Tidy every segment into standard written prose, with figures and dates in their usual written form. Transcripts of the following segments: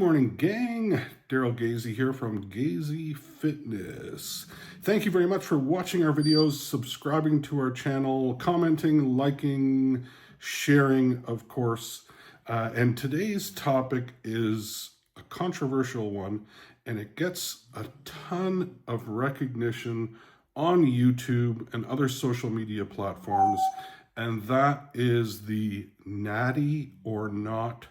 morning, gang. Daryl Gazey here from Gazey Fitness. Thank you very much for watching our videos, subscribing to our channel, commenting, liking, sharing, of course. And today's topic is a controversial one, and it gets a ton of recognition on YouTube and other social media platforms, and that is the natty or not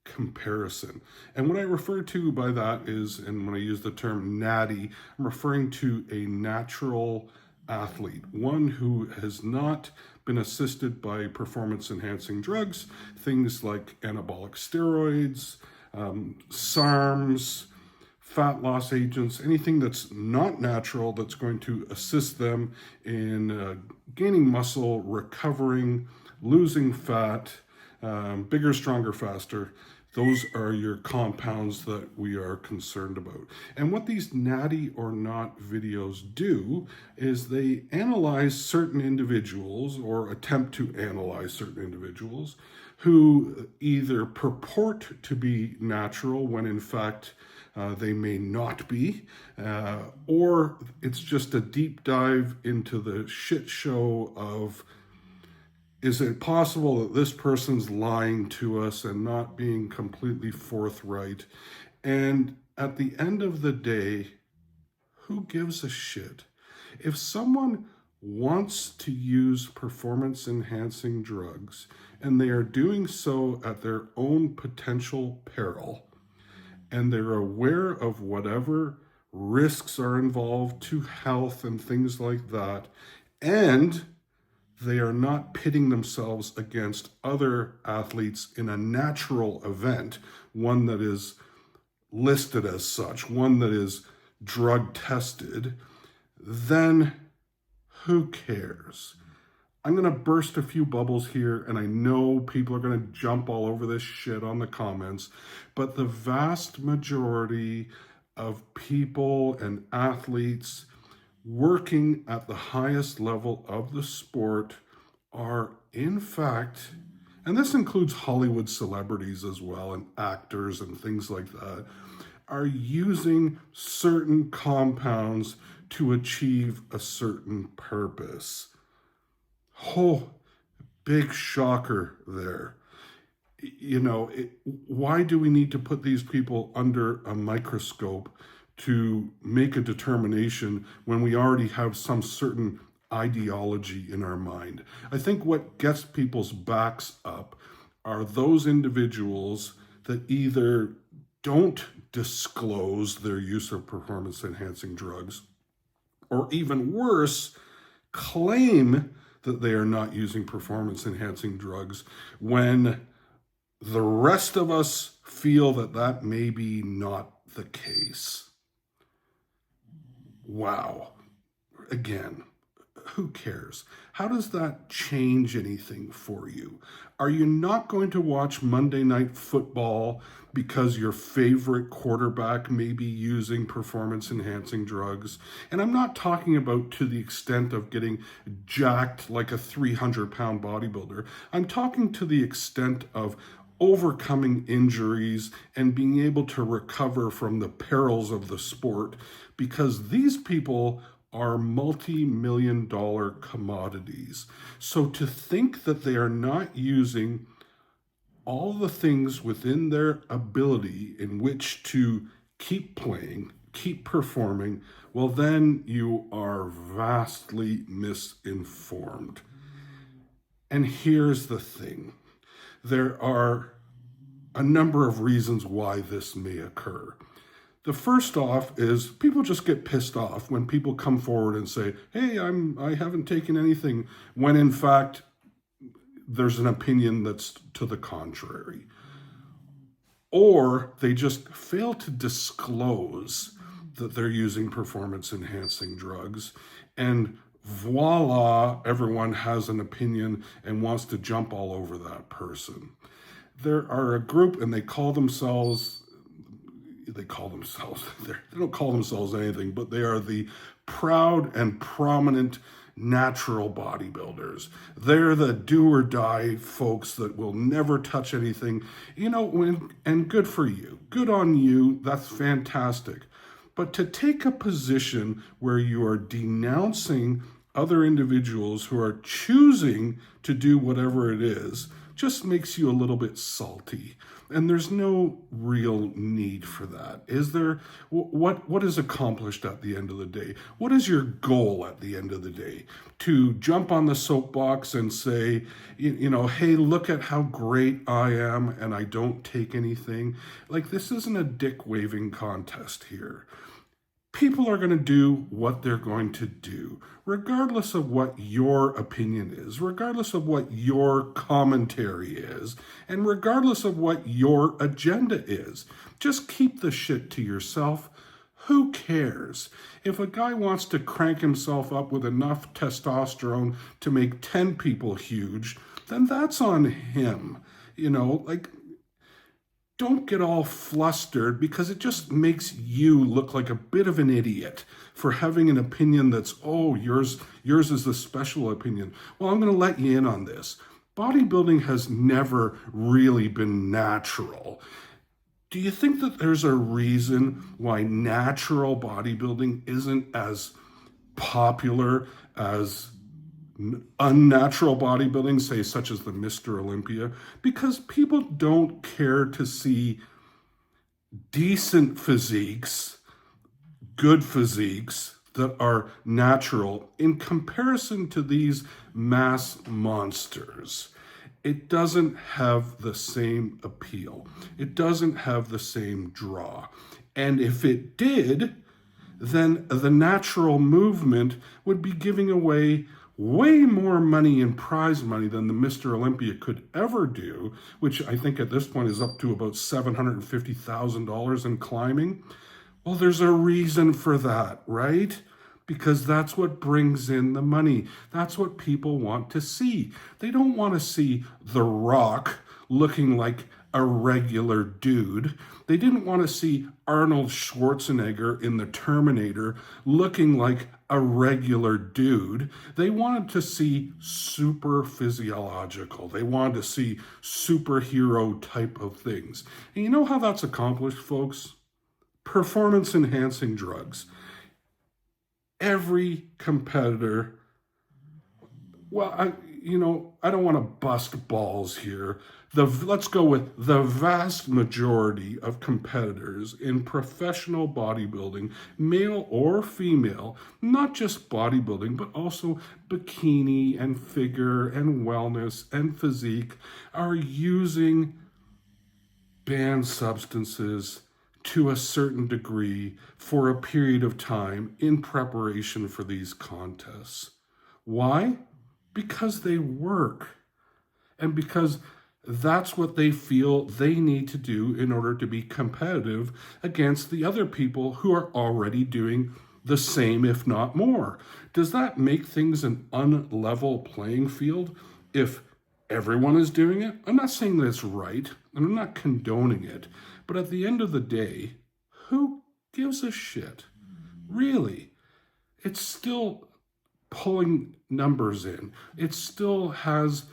comparison. And what I refer to by that is, and when I use the term natty, I'm referring to a natural athlete, one who has not been assisted by performance-enhancing drugs, things like anabolic steroids, SARMs, fat loss agents, anything that's not natural that's going to assist them in gaining muscle, recovering, losing fat, bigger, stronger, faster. Those are your compounds that we are concerned about. And what these natty or not videos do is they analyze certain individuals, or attempt to analyze certain individuals, who either purport to be natural when in fact they may not be, or it's just a deep dive into the shit show of, is it possible that this person's lying to us and not being completely forthright? And at the end of the day, who gives a shit? If someone wants to use performance-enhancing drugs and they are doing so at their own potential peril, and they're aware of whatever risks are involved to health and things like that, and they are not pitting themselves against other athletes in a natural event, one that is listed as such, one that is drug tested, then who cares? I'm going to burst a few bubbles here, and I know people are going to jump all over this shit on the comments, but the vast majority of people and athletes working at the highest level of the sport are, in fact, and this includes Hollywood celebrities as well, and actors and things like that, are using certain compounds to achieve a certain purpose. Oh, big shocker there. You know, why do we need to put these people under a microscope to make a determination when we already have some certain ideology in our mind? I think what gets people's backs up are those individuals that either don't disclose their use of performance-enhancing drugs, or even worse, claim that they are not using performance-enhancing drugs when the rest of us feel that that may be not the case. Wow. Again, who cares? How does that change anything for you? Are you not going to watch Monday Night Football because your favorite quarterback may be using performance-enhancing drugs? And I'm not talking about to the extent of getting jacked like a 300-pound bodybuilder. I'm talking to the extent of overcoming injuries and being able to recover from the perils of the sport, because these people are multi-million-dollar commodities. So to think that they are not using all the things within their ability in which to keep playing, keep performing, well, then you are vastly misinformed. And here's the thing. There are a number of reasons why this may occur. The first off is people just get pissed off when people come forward and say, hey, I haven't taken anything, when in fact there's an opinion that's to the contrary. Or they just fail to disclose that they're using performance-enhancing drugs, and voila, everyone has an opinion and wants to jump all over that person. There are a group, and they don't call themselves anything, but they are the proud and prominent natural bodybuilders. They're the do or die folks that will never touch anything, and good for you. Good on you. That's fantastic. But to take a position where you are denouncing other individuals who are choosing to do whatever it is just makes you a little bit salty. And there's no real need for that. Is there? What is accomplished at the end of the day? What is your goal at the end of the day? To jump on the soapbox and say, hey, look at how great I am and I don't take anything. Like, this isn't a dick waving contest here. People are going to do what they're going to do, regardless of what your opinion is, regardless of what your commentary is, and regardless of what your agenda is. Just keep the shit to yourself. Who cares? If a guy wants to crank himself up with enough testosterone to make 10 people huge, then that's on him. Don't get all flustered, because it just makes you look like a bit of an idiot for having an opinion that's, yours is the special opinion. Well, I'm going to let you in on this. Bodybuilding has never really been natural. Do you think that there's a reason why natural bodybuilding isn't as popular as unnatural bodybuilding, say, such as the Mr. Olympia? Because people don't care to see decent physiques, good physiques that are natural in comparison to these mass monsters. It doesn't have the same appeal. It doesn't have the same draw. And if it did, then the natural movement would be giving away way more money in prize money than the Mr. Olympia could ever do, which I think at this point is up to about $750,000 and climbing. Well, there's a reason for that, right? Because that's what brings in the money. That's what people want to see. They don't want to see The Rock looking like a regular dude. They didn't want to see Arnold Schwarzenegger in The Terminator looking like a regular dude. They wanted to see super physiological. They wanted to see superhero type of things. And you know how that's accomplished, folks? Performance enhancing drugs. Every competitor, I don't want to bust balls here. Let's go with the vast majority of competitors in professional bodybuilding, male or female, not just bodybuilding, but also bikini and figure and wellness and physique, are using banned substances to a certain degree for a period of time in preparation for these contests. Why? Because they work. And because that's what they feel they need to do in order to be competitive against the other people who are already doing the same, if not more. Does that make things an unlevel playing field if everyone is doing it? I'm not saying that it's right, and I'm not condoning it, but at the end of the day, who gives a shit? Really? It's still pulling numbers in. It still has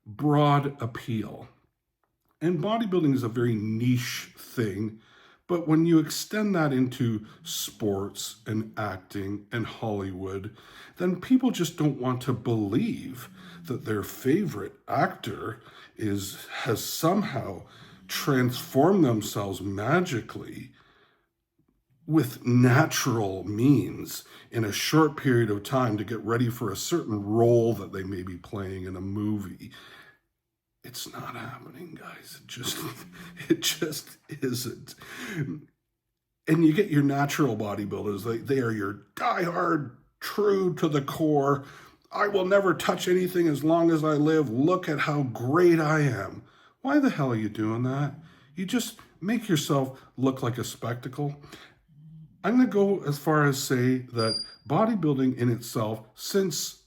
broad appeal. And bodybuilding is a very niche thing, but when you extend that into sports and acting and Hollywood, then people just don't want to believe that their favorite actor has somehow transformed themselves magically with natural means in a short period of time to get ready for a certain role that they may be playing in a movie. It's not happening, guys. It just isn't. And you get your natural bodybuilders. They are your diehard, true to the core. I will never touch anything as long as I live. Look at how great I am. Why the hell are you doing that? You just make yourself look like a spectacle. I'm going to go as far as say that bodybuilding in itself, since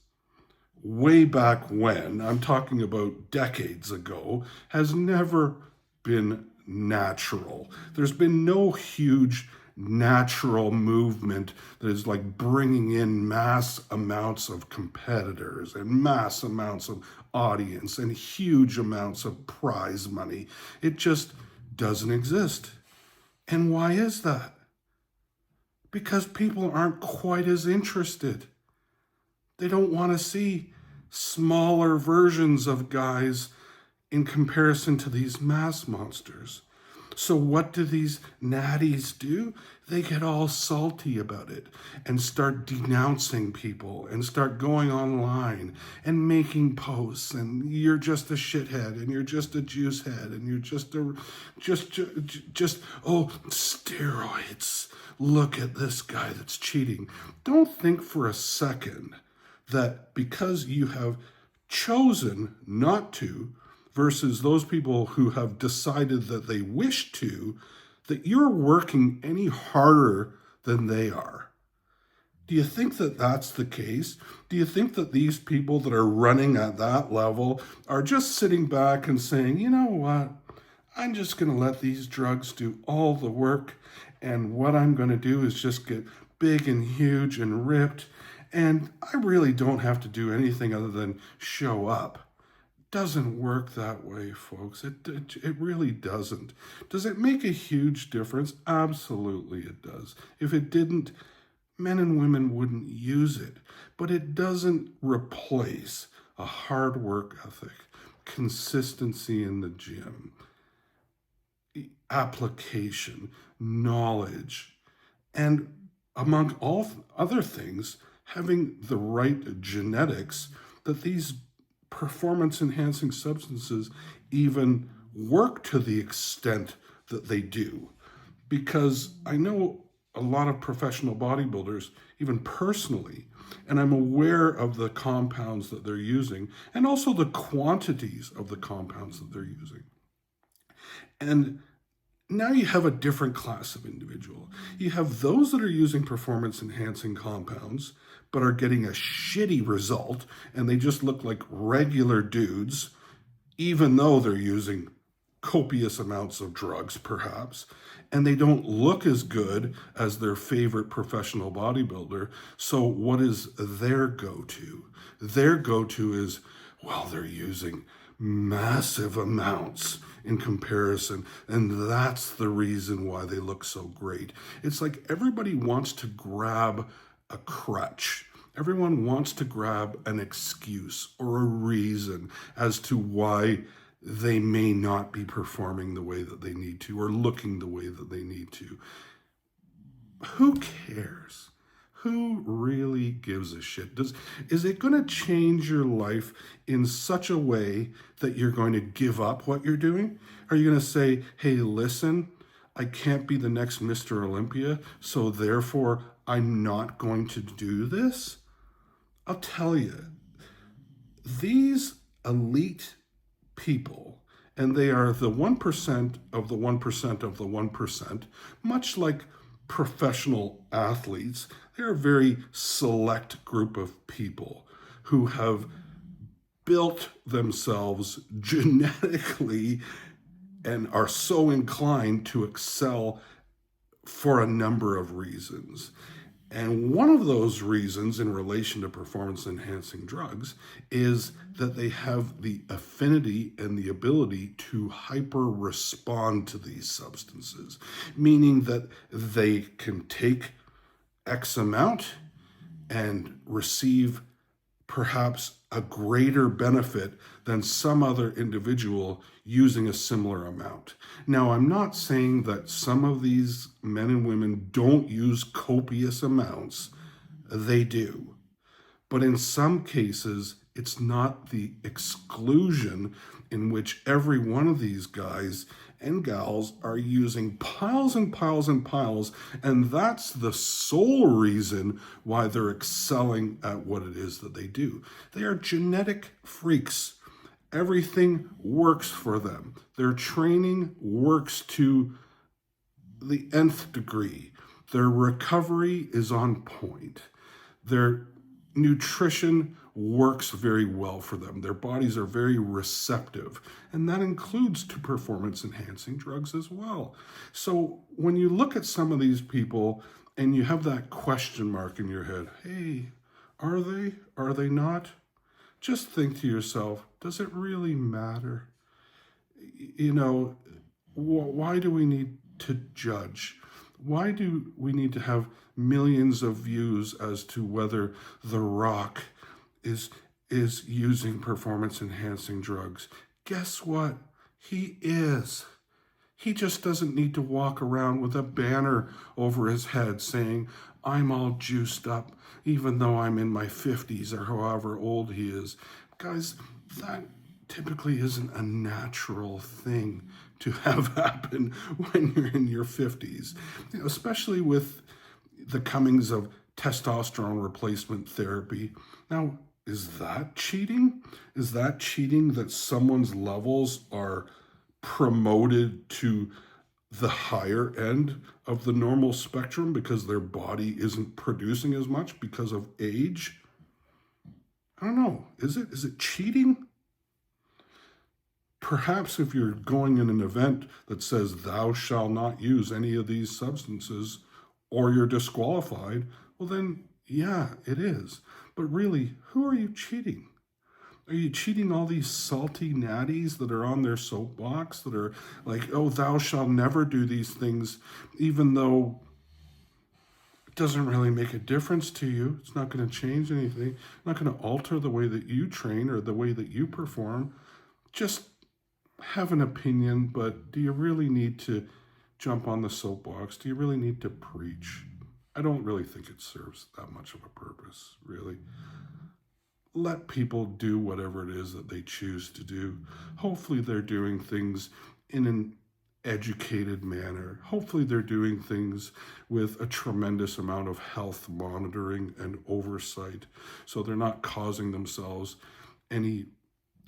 way back when, I'm talking about decades ago, has never been natural. There's been no huge natural movement that is like bringing in mass amounts of competitors and mass amounts of audience and huge amounts of prize money. It just doesn't exist. And why is that? Because people aren't quite as interested. They don't want to see smaller versions of guys in comparison to these mass monsters. So what do these natties do? They get all salty about it and start denouncing people and start going online and making posts, and you're just a shithead and you're just a juice head and you're just oh, steroids. Look at this guy that's cheating. Don't think for a second that because you have chosen not to, versus those people who have decided that they wish to, that you're working any harder than they are. Do you think that that's the case? Do you think that these people that are running at that level are just sitting back and saying, you know what, I'm just going to let these drugs do all the work, and what I'm going to do is just get big and huge and ripped, and I really don't have to do anything other than show up? Doesn't work that way, folks. It really doesn't. Does it make a huge difference? Absolutely it does. If it didn't, men and women wouldn't use it. But it doesn't replace a hard work ethic, consistency in the gym, application, knowledge, and among all other things, having the right genetics that these performance-enhancing substances even work to the extent that they do. Because I know a lot of professional bodybuilders, even personally, and I'm aware of the compounds that they're using and also the quantities of the compounds that they're using. And now you have a different class of individual. You have those that are using performance-enhancing compounds but are getting a shitty result, and they just look like regular dudes, even though they're using copious amounts of drugs, perhaps, and they don't look as good as their favorite professional bodybuilder. So what is their go-to? Their go-to is, well, they're using massive amounts in comparison, and that's the reason why they look so great. It's like everybody wants to grab a crutch. Everyone wants to grab an excuse or a reason as to why they may not be performing the way that they need to or looking the way that they need to. Who cares? Who really gives a shit? Is it going to change your life in such a way that you're going to give up what you're doing? Are you going to say, hey, listen, I can't be the next Mr. Olympia, so therefore I'm not going to do this? I'll tell you, these elite people, and they are the 1% of the 1% of the 1%, much like professional athletes. They're a very select group of people who have built themselves genetically and are so inclined to excel for a number of reasons. And one of those reasons in relation to performance-enhancing drugs is that they have the affinity and the ability to hyper-respond to these substances, meaning that they can take X amount and receive perhaps a greater benefit than some other individual using a similar amount. Now, I'm not saying that some of these men and women don't use copious amounts. They do. But in some cases, it's not the exclusion in which every one of these guys and gals are using piles and piles and piles, and that's the sole reason why they're excelling at what it is that they do. They are genetic freaks. Everything works for them. Their training works to the nth degree. Their recovery is on point. Their nutrition works very well for them. Their bodies are very receptive, and that includes to performance-enhancing drugs as well. So when you look at some of these people and you have that question mark in your head, hey, are they? Are they not? Just think to yourself, does it really matter? You know, why do we need to judge? Why do we need to have millions of views as to whether The Rock is using performance-enhancing drugs? Guess what? He is. He just doesn't need to walk around with a banner over his head saying, I'm all juiced up, even though I'm in my 50s or however old he is. Guys, that typically isn't a natural thing to have happen when you're in your 50s, you know, especially with the comings of testosterone replacement therapy. Now, is that cheating? Is that cheating that someone's levels are promoted to the higher end of the normal spectrum because their body isn't producing as much because of age? I don't know. Is it cheating? Perhaps if you're going in an event that says thou shalt not use any of these substances or you're disqualified, well then, yeah, it is. But really, who are you cheating? Are you cheating all these salty natties that are on their soapbox that are like, oh, thou shalt never do these things, even though it doesn't really make a difference to you. It's not going to change anything. Not going to alter the way that you train or the way that you perform. Just have an opinion, but do you really need to jump on the soapbox? Do you really need to preach? I don't really think it serves that much of a purpose, really. Let people do whatever it is that they choose to do. Hopefully they're doing things in an educated manner. Hopefully they're doing things with a tremendous amount of health monitoring and oversight, so they're not causing themselves any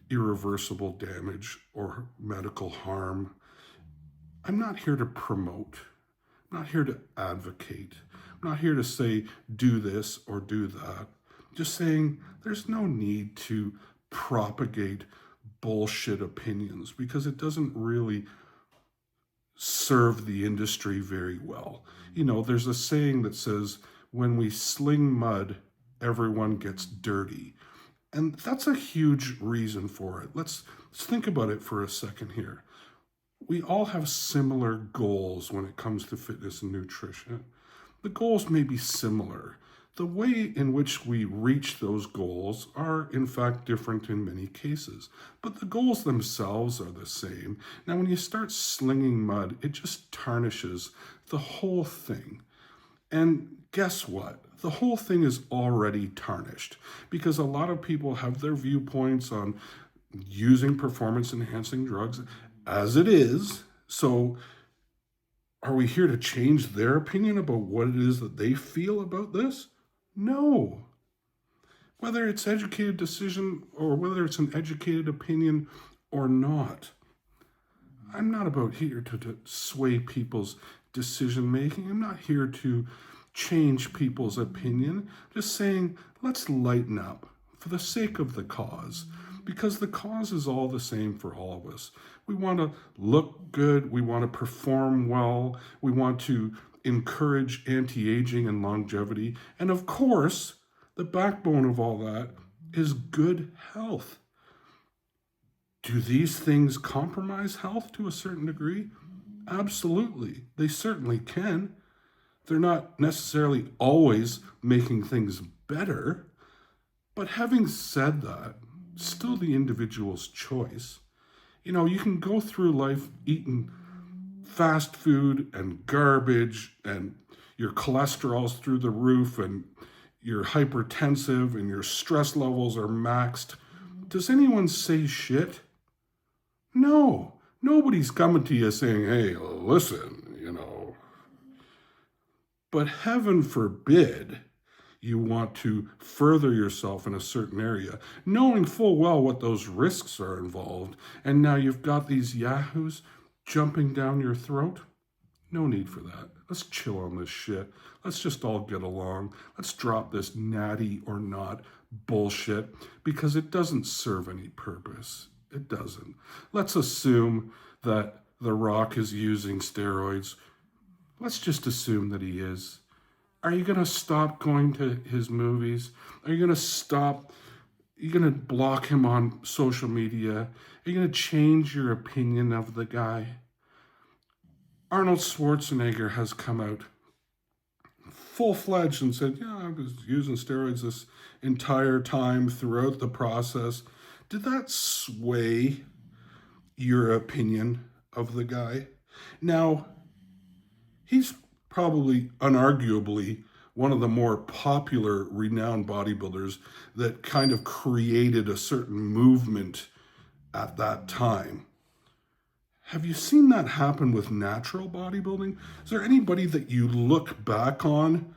irreversible damage or medical harm. I'm not here to promote. I'm not here to advocate. I'm not here to say do this or do that. Just saying there's no need to propagate bullshit opinions because it doesn't really serve the industry very well. You know, there's a saying that says, when we sling mud, everyone gets dirty. And that's a huge reason for it. Let's think about it for a second here. We all have similar goals when it comes to fitness and nutrition. The goals may be similar. The way in which we reach those goals are, in fact, different in many cases, but the goals themselves are the same. Now, when you start slinging mud, it just tarnishes the whole thing. And guess what? The whole thing is already tarnished because a lot of people have their viewpoints on using performance-enhancing drugs as it is. So are we here to change their opinion about what it is that they feel about this? No. Whether it's educated decision or whether it's an educated opinion or not, I'm not about here to sway people's decision making. I'm not here to change people's opinion. I'm just saying, let's lighten up for the sake of the cause, because the cause is all the same for all of us. We want to look good. We want to perform well. We want to encourage anti-aging and longevity. And of course, the backbone of all that is good health. Do these things compromise health to a certain degree? Absolutely. They certainly can. They're not necessarily always making things better. But having said that, still the individual's choice. You know, you can go through life eating fast food and garbage and your cholesterol's through the roof and you're hypertensive and your stress levels are maxed. Does anyone say shit? No. Nobody's coming to you saying, hey, listen, you know. But heaven forbid you want to further yourself in a certain area, knowing full well what those risks are involved, and now you've got these yahoos jumping down your throat. No need for that. Let's chill on this shit. Let's just all get along. Let's drop this natty or not bullshit because it doesn't serve any purpose. It doesn't. Let's assume that The Rock is using steroids. Let's just assume that he is. Are you going to stop going to his movies? Are you going to stop? Are you going to block him on social media? Are you going to change your opinion of the guy? Arnold Schwarzenegger has come out full-fledged and said, yeah, I was using steroids this entire time throughout the process. Did that sway your opinion of the guy? Now, he's probably, unarguably, one of the more popular, renowned bodybuilders that kind of created a certain movement at that time. Have you seen that happen with natural bodybuilding? Is there anybody that you look back on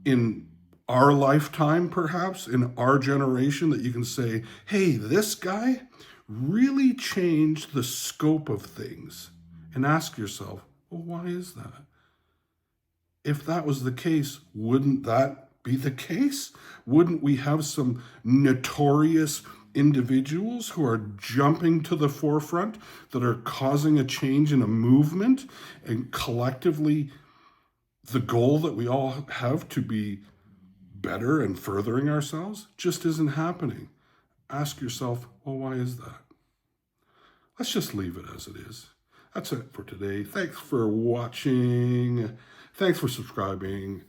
in our lifetime, perhaps, in our generation, that you can say, hey, this guy really changed the scope of things? And ask yourself, well, why is that? If that was the case, wouldn't that be the case? Wouldn't we have some notorious individuals who are jumping to the forefront, that are causing a change in a movement, and collectively the goal that we all have to be better and furthering ourselves just isn't happening? Ask yourself, well, why is that? Let's just leave it as it is. That's it for today. Thanks for watching. Thanks for subscribing.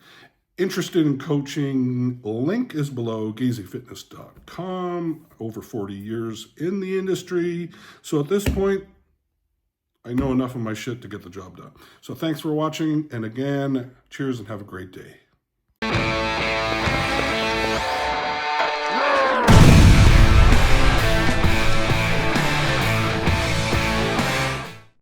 Interested in coaching, link is below, GAZEYFITNESS.com. Over 40 years in the industry. So at this point, I know enough of my shit to get the job done. So thanks for watching. And again, cheers and have a great day.